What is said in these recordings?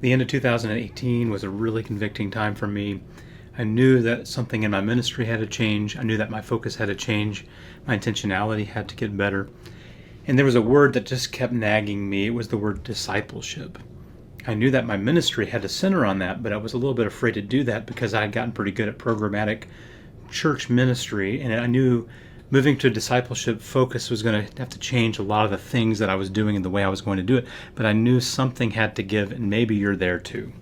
The end of 2018 was a really convicting time for me. I knew that something in my ministry had to change. I knew that my focus had to change. My intentionality had to get better. And there was a word that just kept nagging me. It was the word discipleship. I knew that my ministry had to center on that, but I was a little bit afraid to do that because I had gotten pretty good at programmatic church ministry, and I knew moving to discipleship focus was going to have to change a lot of the things that I was doing and the way I was going to do it. But I knew something had to give, and maybe you're there too.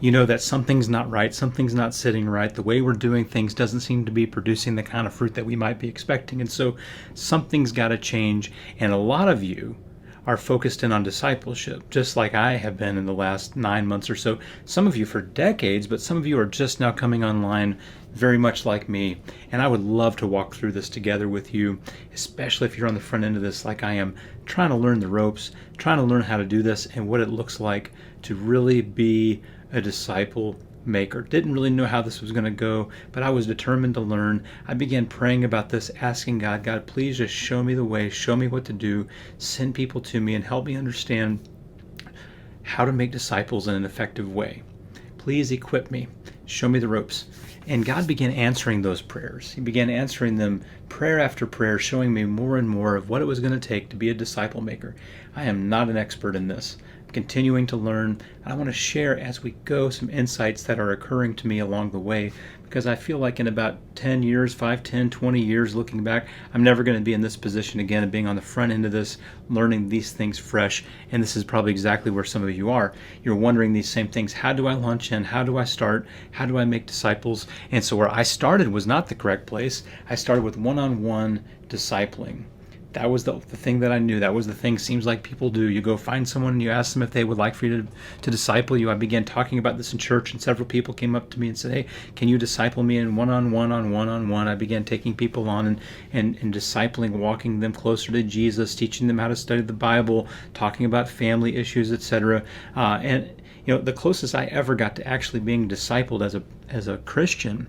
You know that something's not right, something's not sitting right, the way we're doing things doesn't seem to be producing the kind of fruit that we might be expecting, and so something's got to change. And a lot of you are focused in on discipleship, just like I have been in the last 9 months or so. Some of you for decades, but some of you are just now coming online, very much like me. And I would love to walk through this together with you, especially if you're on the front end of this like I am, trying to learn the ropes, trying to learn how to do this and what it looks like to really be a disciple maker. Didn't really know how this was going to go, but I was determined to learn. I began praying about this, asking God, please just show me the way, show me what to do, send people to me, and help me understand how to make disciples in an effective way. Please equip me, show me the ropes. And God began answering those prayers. He began answering them prayer after prayer, showing me more and more of what it was going to take to be a disciple maker. I am not an expert in this. Continuing to learn. I want to share as we go some insights that are occurring to me along the way, because I feel like in about 10 years, 5, 10, 20 years looking back, I'm never going to be in this position again of being on the front end of this, learning these things fresh. And this is probably exactly where some of you are. You're wondering these same things. How do I launch in? How do I start? How do I make disciples? And so where I started was not the correct place. I started with one-on-one discipling. That was the thing that I knew. That was the thing seems like people do. You go find someone and you ask them if they would like for you to disciple you. I began talking about this in church, and several people came up to me and said, hey, can you disciple me in one-on-one? I began taking people on and discipling, walking them closer to Jesus, teaching them how to study the Bible, talking about family issues, etc. And the closest I ever got to actually being discipled as a Christian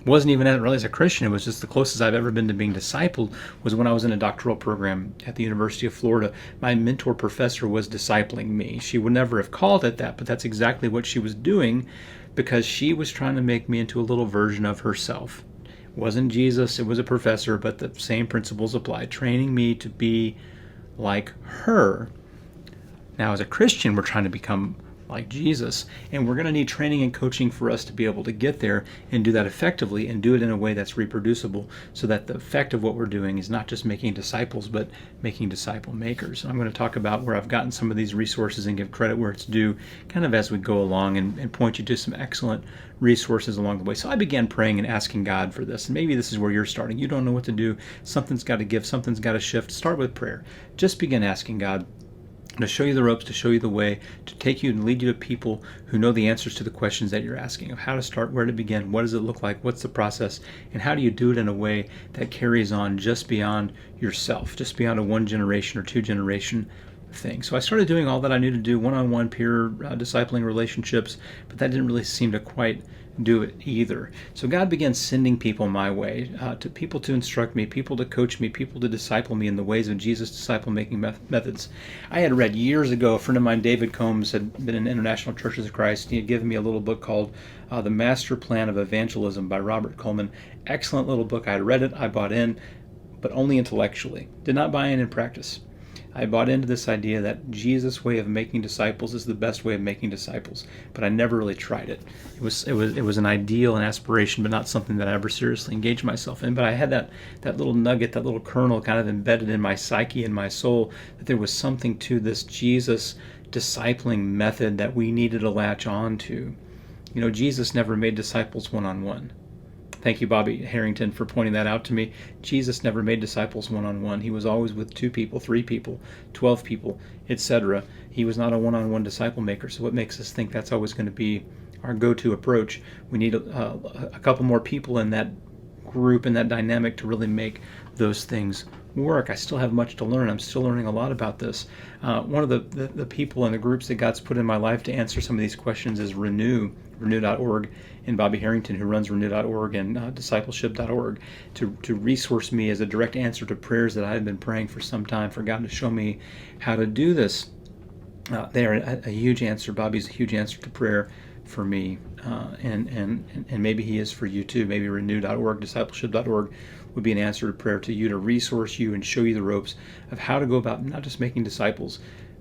wasn't even really as a Christian. It was just the closest I've ever been to being discipled was when I was in a doctoral program at the University of Florida. My mentor professor was discipling me. She would never have called it that, but that's exactly what she was doing, because she was trying to make me into a little version of herself. It wasn't Jesus, it was a professor, but the same principles apply, training me to be like her. Now, as a Christian, we're trying to become like Jesus, and we're going to need training and coaching for us to be able to get there and do that effectively and do it in a way that's reproducible, so that the effect of what we're doing is not just making disciples but making disciple makers. I'm going to talk about where I've gotten some of these resources and give credit where it's due kind of as we go along, and point you to some excellent resources along the way. So I began praying and asking God for this, and maybe this is where you're starting. You don't know what to do. Something's got to give. Something's got to shift. Start with prayer. Just begin asking God to show you the ropes, to show you the way, to take you and lead you to people who know the answers to the questions that you're asking, of how to start, where to begin, what does it look like, what's the process, and how do you do it in a way that carries on just beyond yourself, just beyond a 1 generation or 2 generation thing. So I started doing all that I knew to do, one-on-one peer discipling relationships, but that didn't really seem to quite do it either. So God began sending people my way, to people to instruct me, people to coach me, people to disciple me in the ways of Jesus' disciple-making methods. I had read years ago, a friend of mine, David Combs, had been in International Churches of Christ. He had given me a little book called The Master Plan of Evangelism by Robert Coleman. Excellent little book. I had read it, I bought in, but only intellectually. Did not buy in practice. I bought into this idea that Jesus' way of making disciples is the best way of making disciples, but I never really tried it. It was an ideal and aspiration, but not something that I ever seriously engaged myself in. But I had that little nugget, that little kernel kind of embedded in my psyche and my soul, that there was something to this Jesus discipling method that we needed to latch on to. Jesus never made disciples one-on-one. Thank you, Bobby Harrington, for pointing that out to me. Jesus never made disciples one-on-one. He was always with 2 people, 3 people, 12 people, etc. He was not a one-on-one disciple maker. So what makes us think that's always going to be our go-to approach? We need a couple more people in that group and that dynamic to really make those things work. I still have much to learn. I'm still learning a lot about this. One of the people in the groups that God's put in my life to answer some of these questions is Renew.org, and Bobby Harrington, who runs Renew.org and discipleship.org, to resource me as a direct answer to prayers that I have been praying for some time for God to show me how to do this. They are a huge answer. Bobby's a huge answer to prayer for me, and maybe he is for you too. Maybe renew.org, discipleship.org would be an answer to prayer to you, to resource you and show you the ropes of how to go about not just making disciples,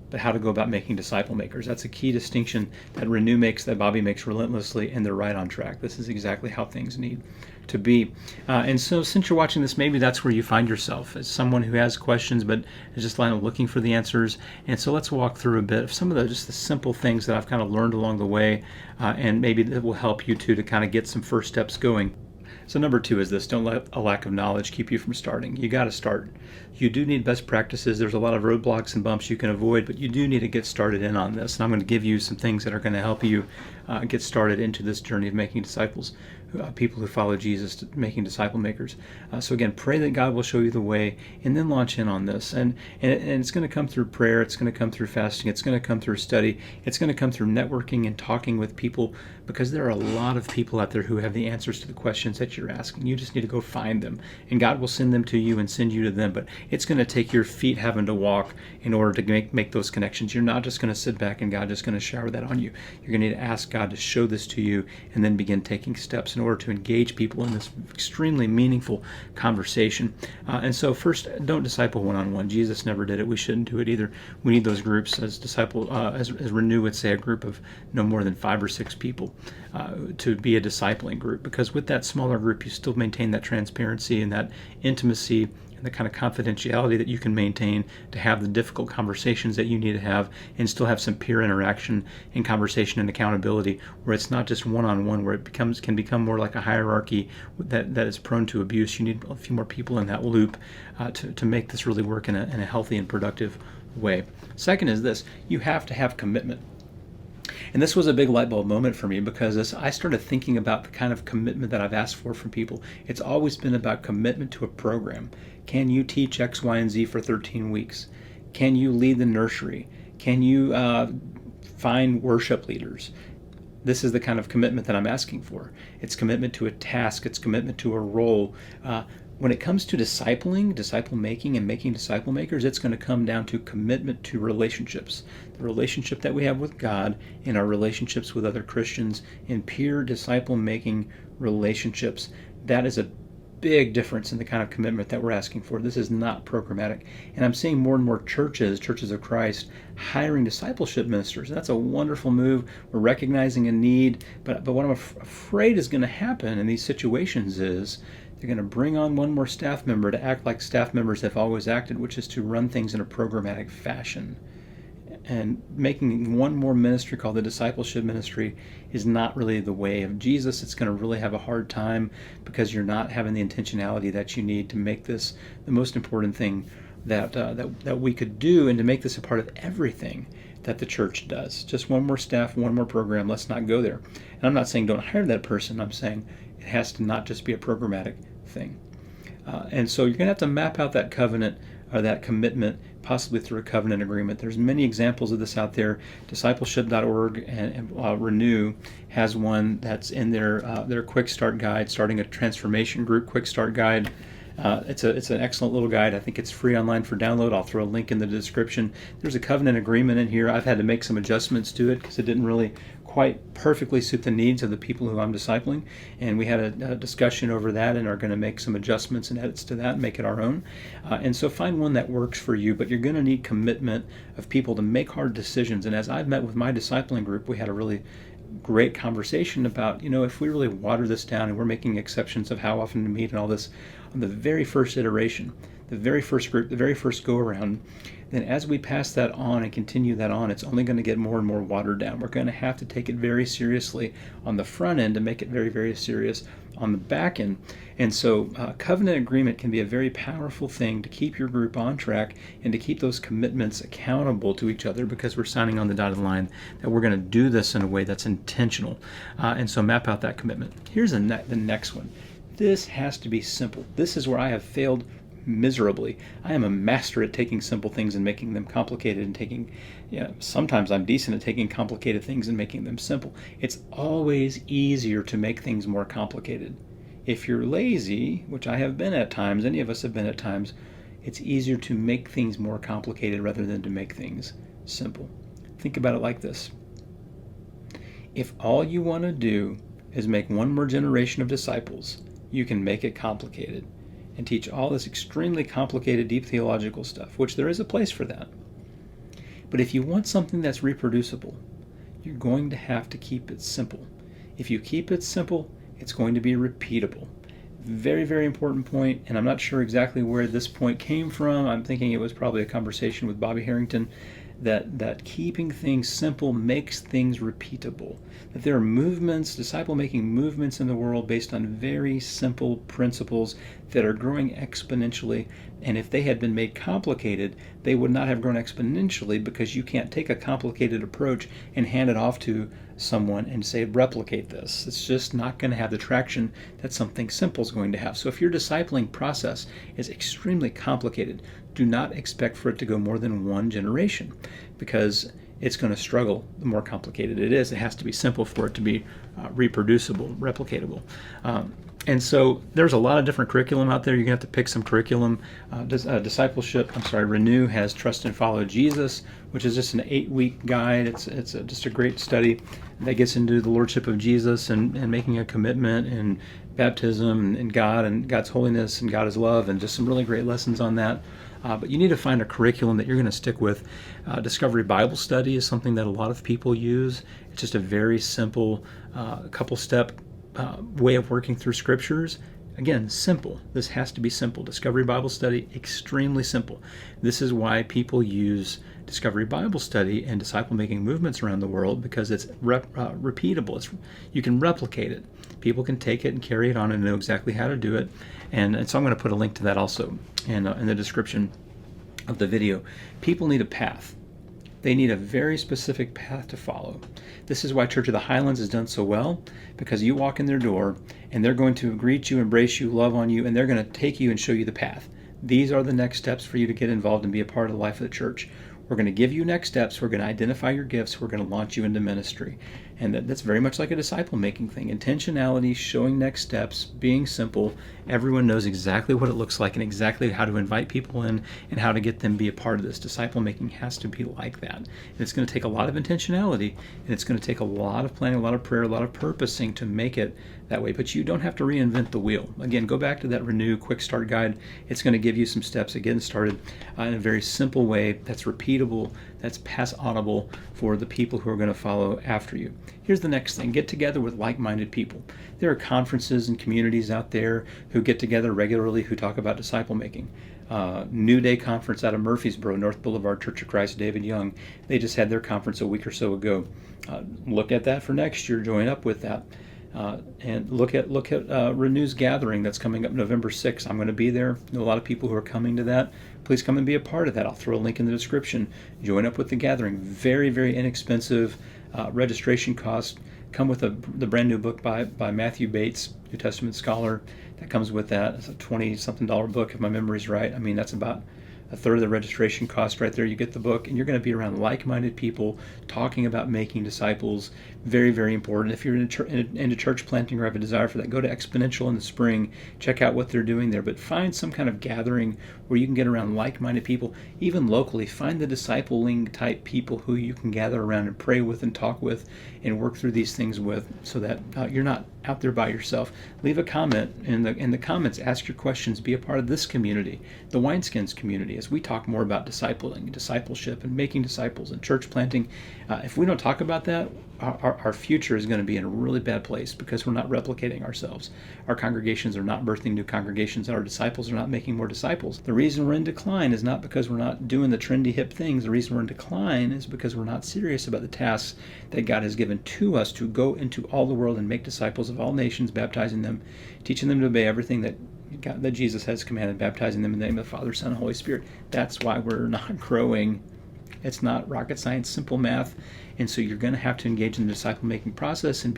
but how to go about making disciple makers. That's a key distinction that Renew makes, that Bobby makes relentlessly, and they're right on track. This is exactly how things need to be. And so since you're watching this, maybe that's where you find yourself, as someone who has questions but is just looking for the answers. And so let's walk through a bit of some of the just the simple things that I've kind of learned along the way, and maybe that will help you too to kind of get some first steps going. So number 2 is this: don't let a lack of knowledge keep you from starting. You got to start. You do need best practices. There's a lot of roadblocks and bumps you can avoid, but you do need to get started in on this. And I'm going to give you some things that are going to help you get started into this journey of making disciples, people who follow Jesus, making disciple makers. So again, pray that God will show you the way, and then launch in on this. And it's going to come through prayer. It's going to come through fasting. It's going to come through study. It's going to come through networking and talking with people, because there are a lot of people out there who have the answers to the questions that you're asking. You just need to go find them, and God will send them to you and send you to them. But it's going to take your feet having to walk in order to make those connections. You're not just going to sit back and God just going to shower that on you. You're going to need to ask God to show this to you, and then begin taking steps in order to engage people in this extremely meaningful conversation. And so first, don't disciple one-on-one. Jesus never did it. We shouldn't do it either. We need those groups, as Renew would say, a group of no more than 5 or 6 people to be a discipling group, because with that smaller group, you still maintain that transparency and that intimacy and the kind of confidentiality that you can maintain to have the difficult conversations that you need to have, and still have some peer interaction and conversation and accountability, where it's not just one-on-one, where it can become more like a hierarchy that is prone to abuse. You need a few more people in that loop to make this really work in a healthy and productive way. Second is this: you have to have commitment. And this was a big light bulb moment for me, because as I started thinking about the kind of commitment that I've asked for from people, it's always been about commitment to a program. Can you teach X, Y, and Z for 13 weeks? Can you lead the nursery? Can you find worship leaders? This is the kind of commitment that I'm asking for. It's commitment to a task. It's commitment to a role. When it comes to disciple making, and making disciple makers, it's going to come down to commitment to relationships. The relationship that we have with God, and our relationships with other Christians, in peer disciple making relationships. That is a big difference in the kind of commitment that we're asking for. This is not programmatic. And I'm seeing more and more churches of Christ, hiring discipleship ministers. That's a wonderful move. We're recognizing a need, but what I'm afraid is going to happen in these situations is they're going to bring on one more staff member to act like staff members have always acted, which is to run things in a programmatic fashion. And making one more ministry called the discipleship ministry is not really the way of Jesus. It's going to really have a hard time, because you're not having the intentionality that you need to make this the most important thing that we could do, and to make this a part of everything that the church does. Just one more staff, one more program. Let's not go there. And I'm not saying don't hire that person. I'm saying it has to not just be a programmatic thing. And so you're going to have to map out that covenant, or that commitment, possibly through a covenant agreement. There's many examples of this out there. Discipleship.org and Renew has one that's in their quick start guide, starting a transformation group quick start guide. It's an excellent little guide. I think it's free online for download. I'll throw a link in the description. There's a covenant agreement in here. I've had to make some adjustments to it, because it didn't really quite perfectly suit the needs of the people who I'm discipling. And we had a discussion over that, and are going to make some adjustments and edits to that and make it our own. And so find one that works for you, but you're going to need commitment of people to make hard decisions. And as I've met with my discipling group, we had a really great conversation about, if we really water this down, and we're making exceptions of how often to meet and all this on the very first iteration, the very first group, the very first go around, then as we pass that on and continue that on, it's only going to get more and more watered down. We're going to have to take it very seriously on the front end to make it very, very serious on the back end. And so covenant agreement can be a very powerful thing to keep your group on track, and to keep those commitments accountable to each other, because we're signing on the dotted line that we're going to do this in a way that's intentional. And so map out that commitment. Here's the next one. This has to be simple. This is where I have failed miserably. I am a master at taking simple things and making them complicated, and sometimes I'm decent at taking complicated things and making them simple. It's always easier to make things more complicated. If you're lazy, which I have been at times, any of us have been at times, it's easier to make things more complicated rather than to make things simple. Think about it like this. If all you want to do is make one more generation of disciples, you can make it complicated and teach all this extremely complicated, deep theological stuff, which there is a place for that. But if you want something that's reproducible, you're going to have to keep it simple. If you keep it simple, it's going to be repeatable. Very, very important point, and I'm not sure exactly where this point came from. I'm thinking it was probably a conversation with Bobby Harrington, that keeping things simple makes things repeatable. That there are movements, disciple-making movements in the world based on very simple principles that are growing exponentially. And if they had been made complicated, they would not have grown exponentially, because you can't take a complicated approach and hand it off to someone and say, replicate this. It's just not going to have the traction that something simple is going to have. So if your discipling process is extremely complicated, do not expect for it to go more than one generation, because it's going to struggle the more complicated it is. It has to be simple for it to be reproducible, replicatable. And so there's a lot of different curriculum out there. You're going to have to pick some curriculum. Renew has Trust and Follow Jesus, which is just an 8-week guide. It's just a great study that gets into the Lordship of Jesus and making a commitment and baptism and God and God's holiness and God is love, and just some really great lessons on that. But you need to find a curriculum that you're going to stick with. Discovery Bible Study is something that a lot of people use. It's just a very simple couple-step way of working through scriptures. Again, simple. This has to be simple. Discovery Bible Study, extremely simple. This is why people use Discovery Bible Study and disciple-making movements around the world, because it's repeatable. You can replicate it. People can take it and carry it on and know exactly how to do it. And so I'm going to put a link to that also in the description of the video. People need a path. They need a very specific path to follow. This is why Church of the Highlands has done so well, because you walk in their door and they're going to greet you, embrace you, love on you, and they're going to take you and show you the path. These are the next steps for you to get involved and be a part of the life of the church. We're going to give you next steps. We're going to identify your gifts. We're going to launch you into ministry. And that's very much like a disciple-making thing. Intentionality, showing next steps, being simple. Everyone knows exactly what it looks like and exactly how to invite people in and how to get them be a part of this. Disciple-making has to be like that. And it's going to take a lot of intentionality, and it's going to take a lot of planning, a lot of prayer, a lot of purposing to make it that way. But you don't have to reinvent the wheel. Again, go back to that Renew Quick Start Guide. It's going to give you some steps of getting started in a very simple way that's repeatable, that's pass audible for the people who are going to follow after you. Here's the next thing. Get together with like-minded people. There are conferences and communities out there who get together regularly who talk about disciple making. New Day Conference out of Murfreesboro, North Boulevard, Church of Christ, David Young. They just had their conference a week or so ago. Look at that for next year. Join up with that. And look at Renew's gathering that's coming up November 6th. I'm going to be there. I know a lot of people who are coming to that. Please come and be a part of that. I'll throw a link in the description. Join up with the gathering. Very, very inexpensive registration cost. Come with the brand new book by Matthew Bates, New Testament scholar. That comes with that. It's a $20-something book, if my memory's right. I mean, that's about a third of the registration cost right there. You get the book, and you're going to be around like-minded people talking about making disciples. Very, very important. If you're into church planting or have a desire for that, go to Exponential in the spring. Check out what they're doing there. But find some kind of gathering where you can get around like-minded people. Even locally, find the discipling type people who you can gather around and pray with and talk with and work through these things with, so that you're not out there by yourself. Leave a comment in the comments. Ask your questions. Be a part of this community, the WINESKINS community, as we talk more about discipling, discipleship, and making disciples and church planting. If we don't talk about that, our future is going to be in a really bad place, because we're not replicating ourselves. Our congregations are not birthing new congregations, and our disciples are not making more disciples. The reason we're in decline is not because we're not doing the trendy hip things. The reason we're in decline is because we're not serious about the tasks that God has given to us to go into all the world and make disciples of all nations, baptizing them, teaching them to obey everything that Jesus has commanded, baptizing them in the name of the Father, Son, and Holy Spirit. That's why we're not growing. It's not rocket science, simple math. And so you're going to have to engage in the disciple-making process and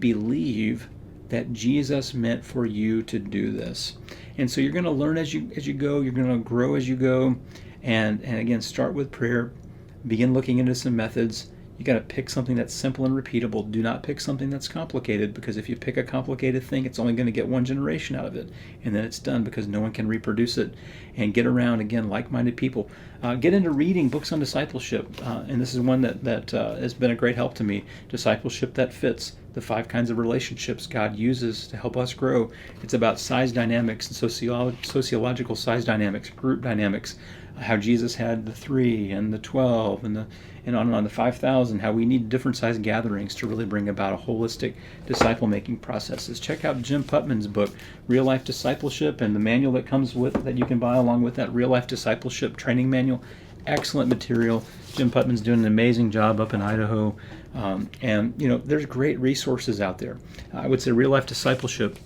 believe that Jesus meant for you to do this. And so you're going to learn as you go. You're going to grow as you go. And again, start with prayer. Begin looking into some methods. You got to pick something that's simple and repeatable. Do not pick something that's complicated, because if you pick a complicated thing, it's only going to get one generation out of it, and then it's done because no one can reproduce it. And get around, again, like-minded people. Get into reading books on discipleship, and this is one that has been a great help to me. Discipleship That Fits: The 5 Kinds of Relationships God Uses to Help Us Grow. It's about size dynamics and sociological size dynamics, group dynamics, how Jesus had the 3 and the 12 and on the 5,000, how we need different size gatherings to really bring about a holistic disciple-making processes. Check out Jim Putman's book, Real Life Discipleship, and the manual that comes with that you can buy along with that, Real Life Discipleship Training Manual. Excellent material. Jim Putman's doing an amazing job up in Idaho. And, there's great resources out there. I would say Real Life Discipleship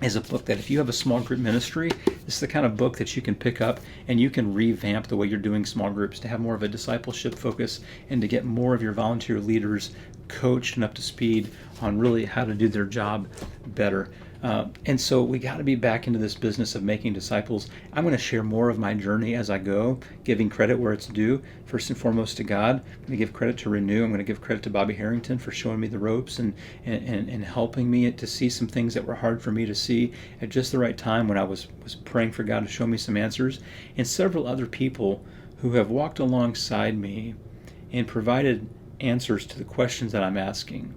is a book that if you have a small group ministry, this is the kind of book that you can pick up and you can revamp the way you're doing small groups to have more of a discipleship focus and to get more of your volunteer leaders coached and up to speed on really how to do their job better. And so we got to be back into this business of making disciples. I'm going to share more of my journey as I go, giving credit where it's due. First and foremost to God. I'm going to give credit to Renew. I'm going to give credit to Bobby Harrington for showing me the ropes and helping me to see some things that were hard for me to see at just the right time when I was praying for God to show me some answers. And several other people who have walked alongside me and provided answers to the questions that I'm asking.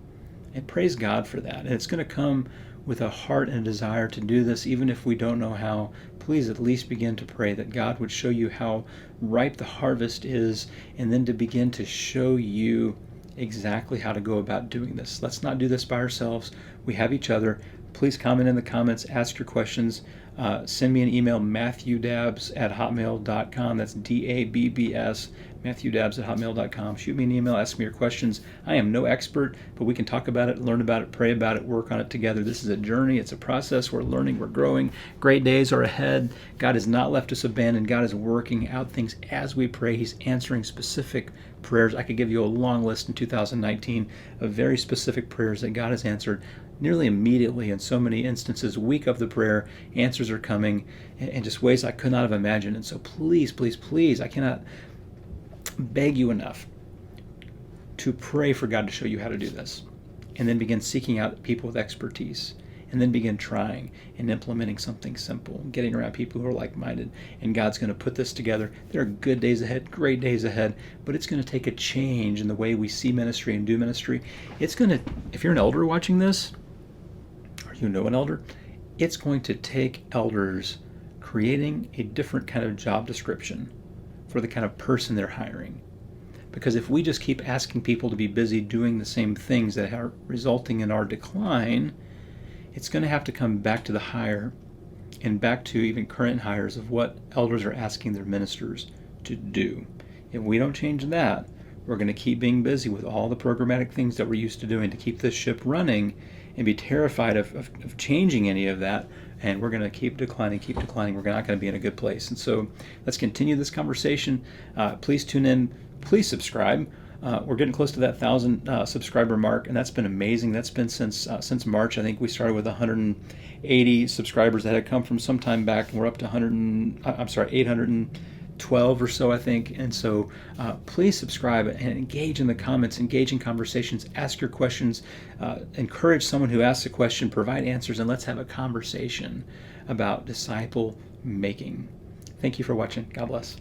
And praise God for that. And it's going to come with a heart and a desire to do this, even if we don't know how. Please at least begin to pray that God would show you how ripe the harvest is, and then to begin to show you exactly how to go about doing this. Let's not do this by ourselves. We have each other. Please comment in the comments, ask your questions. Send me an email, matthewdabbs@hotmail.com. That's DABBS, matthewdabbs@hotmail.com. Shoot me an email, ask me your questions. I am no expert, but we can talk about it, learn about it, pray about it, work on it together. This is a journey. It's a process. We're learning. We're growing. Great days are ahead. God has not left us abandoned. God is working out things as we pray. He's answering specific prayers. I could give you a long list in 2019 of very specific prayers that God has answered nearly immediately in so many instances. Week of the prayer, answers are coming in just ways I could not have imagined. And so please, please, please, I cannot beg you enough to pray for God to show you how to do this, and then begin seeking out people with expertise, and then begin trying and implementing something simple, getting around people who are like-minded, and God's going to put this together. There are good days ahead, great days ahead, but it's going to take a change in the way we see ministry and do ministry. It's going to, if you're an elder watching this, or you know an elder, it's going to take elders creating a different kind of job description for the kind of person they're hiring. Because if we just keep asking people to be busy doing the same things that are resulting in our decline, it's going to have to come back to the hire and back to even current hires of what elders are asking their ministers to do. If we don't change that, we're going to keep being busy with all the programmatic things that we're used to doing to keep this ship running and be terrified of changing any of that. And we're going to keep declining. We're not going to be in a good place. And so let's continue this conversation. Please tune in. Please subscribe. We're getting close to that 1,000 subscriber mark, and that's been amazing. That's been since March. I think we started with 180 subscribers that had come from some time back, and we're up to 812 or so, I think. And so please subscribe and engage in the comments, engage in conversations, ask your questions, encourage someone who asks a question, provide answers, and let's have a conversation about disciple making. Thank you for watching. God bless.